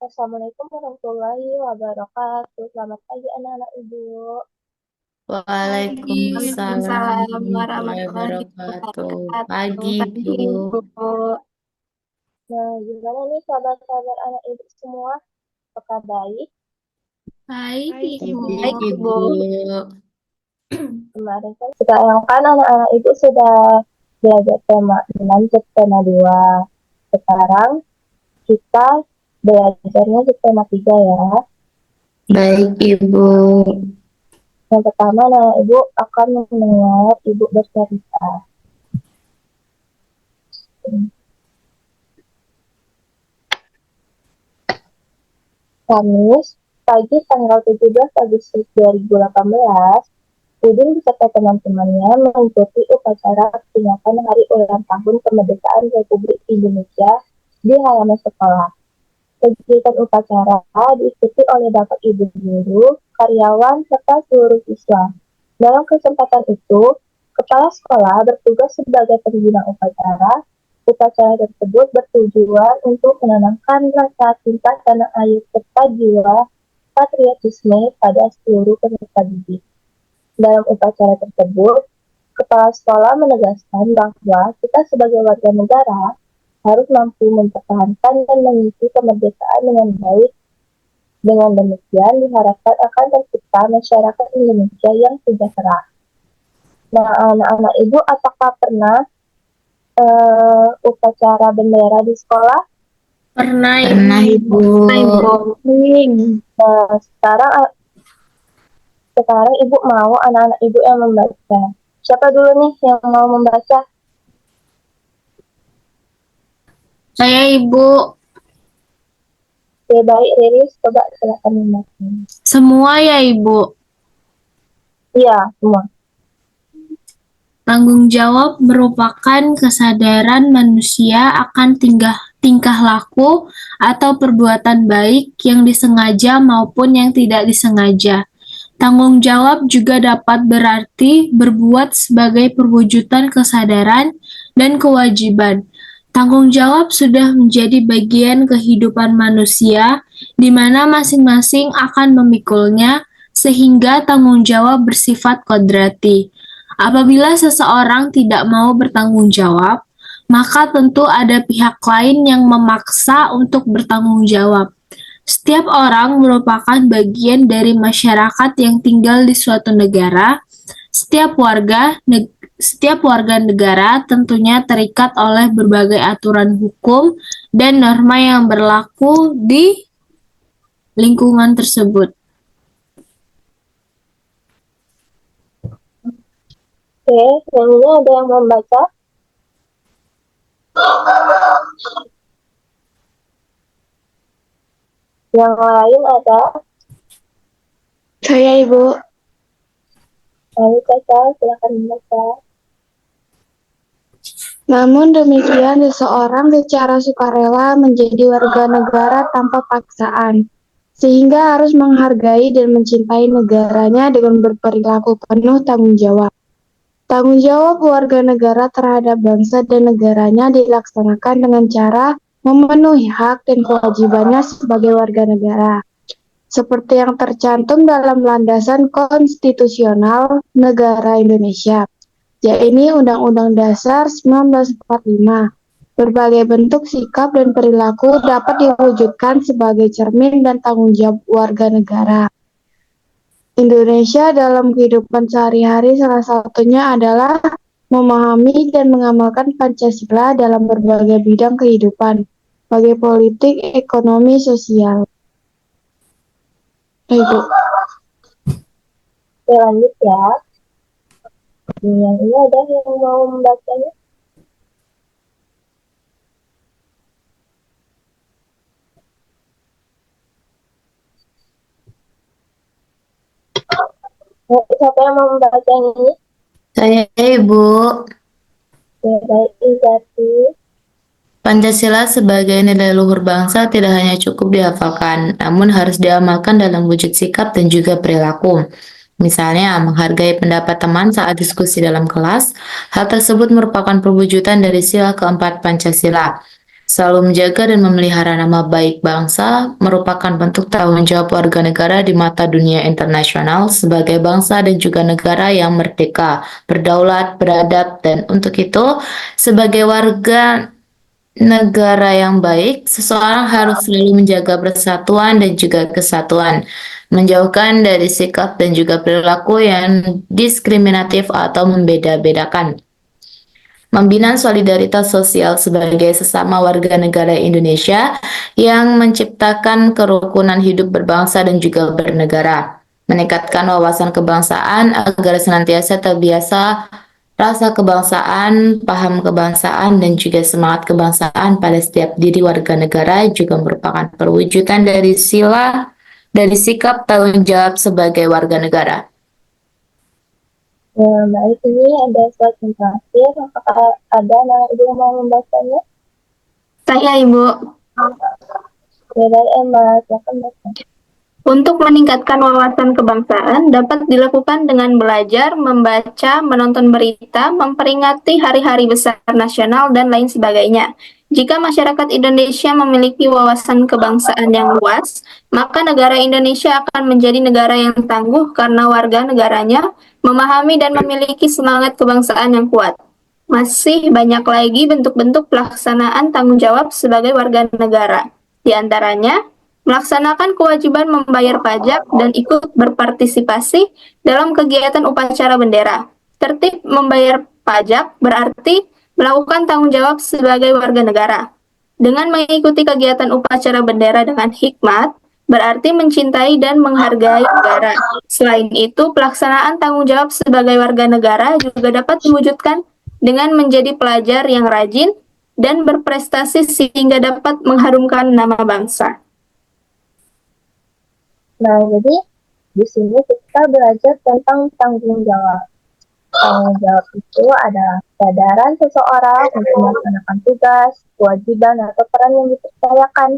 Assalamualaikum warahmatullahi wabarakatuh. Selamat pagi anak-anak Ibu. Waalaikumsalam Waalaikumsalam warahmatullahi warahmatullahi wabarakatuh. wabarakatuh. Pagi, Pagi, Bu. Ibu. Nah, gimana nih sahabat-sahabat anak Ibu semua? Apakah baik? Baik, Baik, Ibu. Baik, Ibu. Ibu. Kemarin kan sekarang kan anak-anak Ibu sudah belajar tema 6 ke tema 2. Sekarang kita belajarnya di tema 3 ya. Baik, Ibu. Yang pertama, anak Ibu akan mendengar Ibu bercerita. Kamis, pagi tanggal 17 Agustus 2018, Udin beserta teman-temannya mengikuti upacara peringatan Hari Ulang Tahun Kemerdekaan Republik Indonesia di halaman sekolah. Kegiatan upacara diikuti oleh Bapak Ibu guru, karyawan, serta seluruh siswa. Dalam kesempatan itu, Kepala Sekolah bertugas sebagai pembina upacara. Upacara tersebut bertujuan untuk menanamkan rasa cinta tanah air serta jiwa patriotisme pada seluruh peserta didik. Dalam upacara tersebut, Kepala Sekolah menegaskan bahwa kita sebagai warga negara harus mampu mempertahankan dan mengisi kemerdekaan dengan baik. Dengan demikian, diharapkan akan tercipta masyarakat Indonesia yang sejahtera. Nah, anak-anak Ibu, apakah pernah upacara bendera di sekolah? Pernah, Pernah, Ibu. Ibu. Nah, sekarang Ibu mau anak-anak Ibu yang membaca. Siapa dulu nih yang mau membaca? Saya, Ibu. Oke, baik, Riris, coba silakan membaca. Semua ya, Ibu. Iya, semua. Tanggung jawab merupakan kesadaran manusia akan tingkah laku atau perbuatan baik yang disengaja maupun yang tidak disengaja. Tanggung jawab juga dapat berarti berbuat sebagai perwujudan kesadaran dan kewajiban. Tanggung jawab sudah menjadi bagian kehidupan manusia, di mana masing-masing akan memikulnya, sehingga tanggung jawab bersifat kodrati. Apabila seseorang tidak mau bertanggung jawab, maka tentu ada pihak lain yang memaksa untuk bertanggung jawab. Setiap orang merupakan bagian dari masyarakat yang tinggal di suatu negara. Setiap warga negara tentunya terikat oleh berbagai aturan hukum dan norma yang berlaku di lingkungan tersebut. Oke, yang ini ada yang membaca? Yang lain ada? Saya, Ibu. Ayo, Caca, silakan membaca. Namun demikian, seseorang secara sukarela menjadi warga negara tanpa paksaan, sehingga harus menghargai dan mencintai negaranya dengan berperilaku penuh tanggung jawab. Tanggung jawab warga negara terhadap bangsa dan negaranya dilaksanakan dengan cara memenuhi hak dan kewajibannya sebagai warga negara, seperti yang tercantum dalam landasan konstitusional negara Indonesia, yaitu Undang-Undang Dasar 1945. Berbagai bentuk sikap dan perilaku dapat diwujudkan sebagai cermin dan tanggung jawab warga negara Indonesia dalam kehidupan sehari-hari, salah satunya adalah memahami dan mengamalkan Pancasila dalam berbagai bidang kehidupan, bagai politik, ekonomi, sosial. Ibu. Oke, lanjut ya. Yang ini ada yang mau membacanya? Siapa yang mau membaca yang ini? Saya, Ibu. Oke, baik, Izati. Pancasila sebagai nilai luhur bangsa tidak hanya cukup dihafalkan, namun harus diamalkan dalam wujud sikap dan juga perilaku. Misalnya, menghargai pendapat teman saat diskusi dalam kelas, hal tersebut merupakan perwujudan dari sila keempat Pancasila. Selalu menjaga dan memelihara nama baik bangsa merupakan bentuk tanggung jawab warga negara di mata dunia internasional sebagai bangsa dan juga negara yang merdeka, berdaulat, beradab, dan untuk itu, sebagai warga negara yang baik, seseorang harus selalu menjaga persatuan dan juga kesatuan, menjauhkan dari sikap dan juga perilaku yang diskriminatif atau membeda-bedakan. Membina solidaritas sosial sebagai sesama warga negara Indonesia yang menciptakan kerukunan hidup berbangsa dan juga bernegara. Meningkatkan wawasan kebangsaan agar senantiasa terbiasa rasa kebangsaan, paham kebangsaan, dan juga semangat kebangsaan pada setiap diri warga negara juga merupakan perwujudan dari sikap tanggung jawab sebagai warga negara. Nah, baik, ini ada slide yang terakhir. Apakah ada anak ibu yang mau membacanya? Saya, Ibu. Ya, dari Emma, silakan baca. Untuk meningkatkan wawasan kebangsaan dapat dilakukan dengan belajar, membaca, menonton berita, memperingati hari-hari besar nasional, dan lain sebagainya. Jika masyarakat Indonesia memiliki wawasan kebangsaan yang luas, maka negara Indonesia akan menjadi negara yang tangguh karena warga negaranya memahami dan memiliki semangat kebangsaan yang kuat. Masih banyak lagi bentuk-bentuk pelaksanaan tanggung jawab sebagai warga negara. Di antaranya, melaksanakan kewajiban membayar pajak dan ikut berpartisipasi dalam kegiatan upacara bendera. Tertib membayar pajak berarti melakukan tanggung jawab sebagai warga negara. Dengan mengikuti kegiatan upacara bendera dengan hikmat, berarti mencintai dan menghargai negara. Selain itu, pelaksanaan tanggung jawab sebagai warga negara juga dapat diwujudkan dengan menjadi pelajar yang rajin dan berprestasi sehingga dapat mengharumkan nama bangsa. Nah, jadi di sini kita belajar tentang tanggung jawab. Tanggung jawab itu adalah kesadaran seseorang untuk melaksanakan tugas, kewajiban, atau peran yang dipercayakan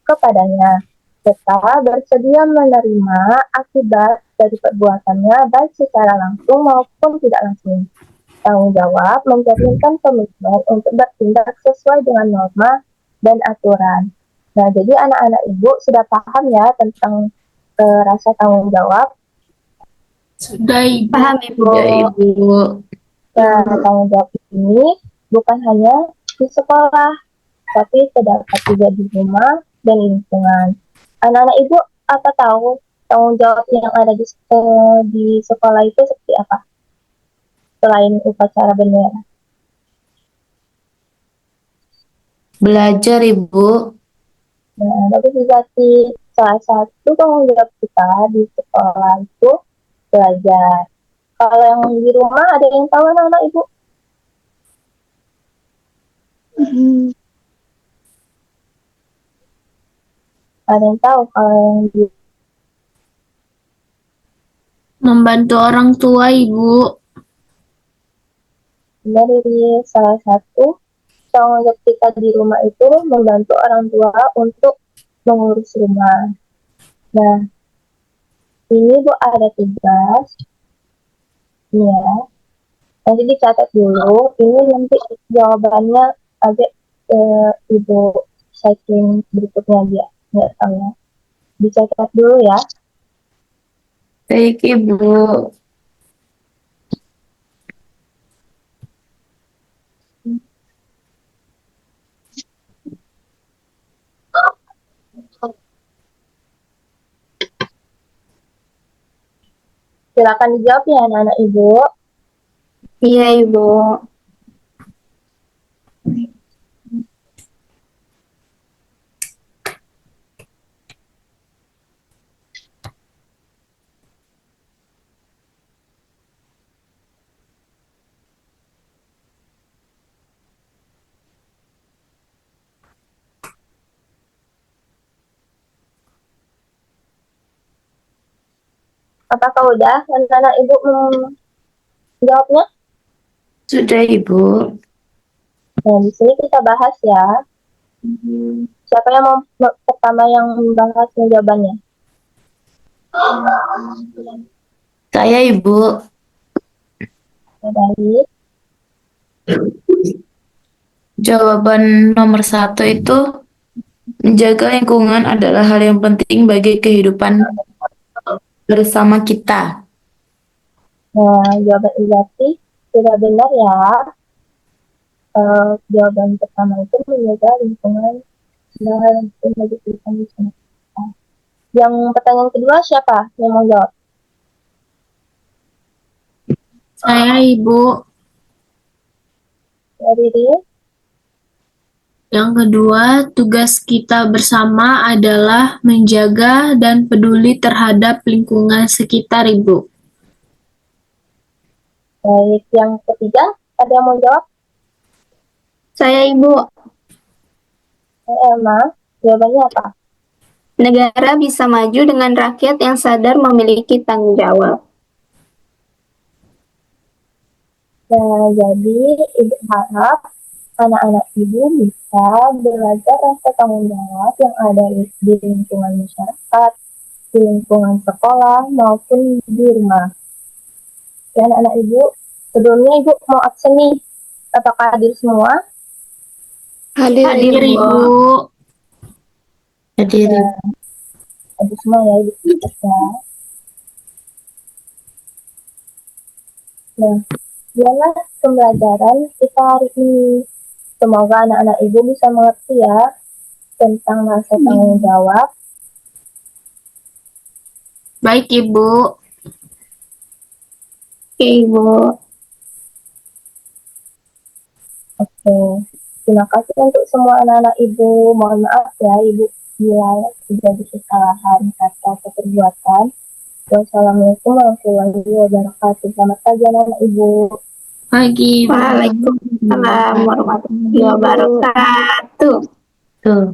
kepadanya, serta bersedia menerima akibat dari perbuatannya baik secara langsung maupun tidak langsung. Tanggung jawab mencerminkan komitmen untuk bertindak sesuai dengan norma dan aturan. Nah, jadi anak-anak ibu sudah paham ya tentang rasa tanggung jawab. Sudah, Ibu. Paham, Ibu. Ya, Ibu. Nah, tanggung jawab ini bukan hanya di sekolah, tapi terdapat juga di rumah dan lingkungan. Anak-anak ibu apa tahu tanggung jawab yang ada di sekolah itu seperti apa? Selain upacara bendera. Belajar, Ibu. Nah, tapi juga salah satu tanggung jawab kita di sekolah itu belajar. Kalau yang di rumah ada yang tahu anak-anak ibu? Ada yang tahu kalau yang di Membantu orang tua, Ibu. dari salah satu tanggung jawab kita di rumah itu membantu orang tua untuk mengurus rumah. Nah, ini Bu ada tugas. Ini ya. Nanti dicatat dulu. Ini nanti jawabannya agak Ibu setting berikutnya dia. Nggak tahu ya. Dicatat dulu ya. Baik, Ibu. Silakan dijawab ya anak-anak Ibu. Iya, Ibu. Apakah udah anak-anak Ibu menjawabnya? Sudah, Ibu. Nah, di sini kita bahas ya. Siapa yang mau pertama yang membahas jawabannya? Saya, Ibu. Baik. Jawaban nomor 1 itu menjaga lingkungan adalah hal yang penting bagi kehidupan bersama kita. Nah, jawaban Izati tidak benar ya. Jawaban pertama itu menjaga lingkungan adalah hal yang penting bagi kehidupan bersama kita. Yang pertanyaan kedua siapa yang mau jawab? Saya, Ibu. Ya, Riri. Yang kedua, tugas kita bersama adalah menjaga dan peduli terhadap lingkungan sekitar, Ibu. Baik, yang ketiga, ada yang mau jawab? Saya, Ibu. Elma, jawabannya apa? Negara bisa maju dengan rakyat yang sadar memiliki tanggung jawab. Nah, jadi Ibu harap anak-anak Ibu bisa belajar rasa tanggung jawab yang ada di lingkungan masyarakat, di lingkungan sekolah, maupun di rumah. Ya, anak-anak Ibu, sebelumnya Ibu mau absen nih. Apakah hadir semua? Hadir, Hadir, Ibu. Jadi, Hadir semua ya, Ibu. Ya. Nah, inilah pembelajaran kita hari ini. Semoga anak-anak Ibu bisa mengerti ya tentang rasa tanggung jawab. Baik, Ibu. Oke, Ibu. Oke, terima kasih untuk semua anak-anak Ibu. Mohon maaf ya Ibu bila terjadi kesalahan kata atau perbuatan. Wassalamualaikum warahmatullahi wabarakatuh. Selamat pagi anak-anak Ibu. Pagi, Ibu. Waalaikumsalam warahmatullahi wabarakatuh. tuh.